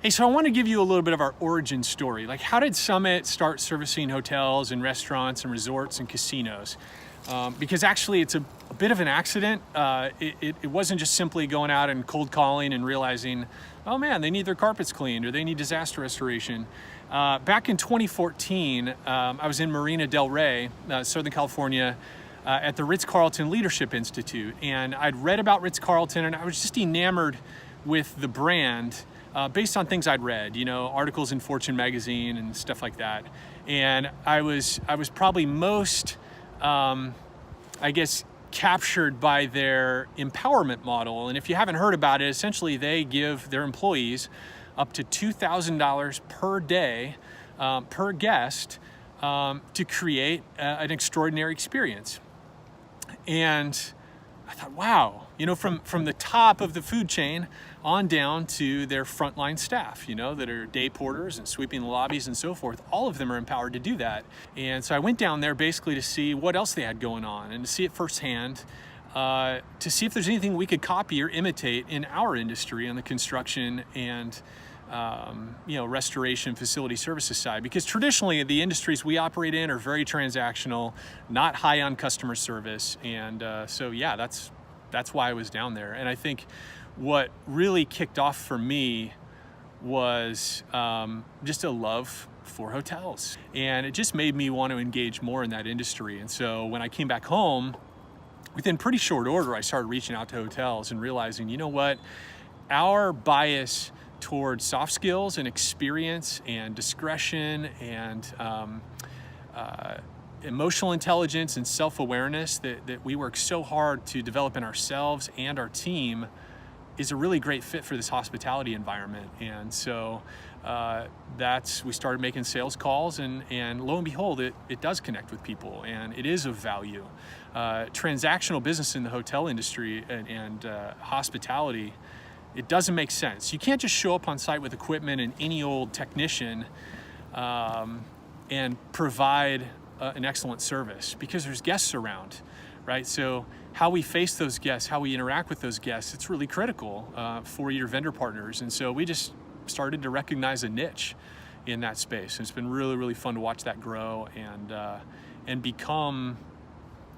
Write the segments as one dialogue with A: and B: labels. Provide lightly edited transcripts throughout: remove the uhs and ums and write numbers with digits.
A: Hey, so I want to give you a little bit of our origin story. Like, how did Summit start servicing hotels and restaurants and resorts and casinos? Because actually it's a bit of an accident. It wasn't just simply going out and cold calling and realizing, oh man, they need their carpets cleaned or they need disaster restoration. Back in 2014, I was in Marina Del Rey, Southern California, at the Ritz-Carlton Leadership Institute. And I'd read about Ritz-Carlton and I was just enamored with the brand based on things I'd read, articles in Fortune magazine and stuff like that. And I was probably most, captured by their empowerment model. And if you haven't heard about it, essentially they give their employees up to $2,000 per day, per guest, to create an extraordinary experience. And I thought, wow, from the top of the food chain on down to their frontline staff, that are day porters and sweeping the lobbies and so forth, all of them are empowered to do that. And so I went down there basically to see what else they had going on and to see it firsthand, to see if there's anything we could copy or imitate in our industry on the construction and restoration facility services side, because traditionally the industries we operate in are very transactional, not high on customer service. And that's why I was down there. And I think what really kicked off for me was just a love for hotels. And it just made me want to engage more in that industry. And so when I came back home, within pretty short order, I started reaching out to hotels and realizing, our bias towards soft skills and experience and discretion and emotional intelligence and self-awareness that we work so hard to develop in ourselves and our team is a really great fit for this hospitality environment. And so we started making sales calls, and lo and behold, it does connect with people and it is of value. Transactional business in the hotel industry and hospitality, it doesn't make sense. You can't just show up on site with equipment and any old technician and provide an excellent service, because there's guests around, right? So how we face those guests, how we interact with those guests, it's really critical for your vendor partners. And so we just started to recognize a niche in that space. And it's been really, really fun to watch that grow and become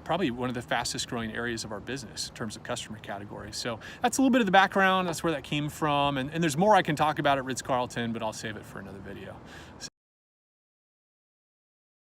A: probably one of the fastest growing areas of our business in terms of customer categories. So that's a little bit of the background. That's where that came from. And there's more I can talk about at Ritz-Carlton, but I'll save it for another video. So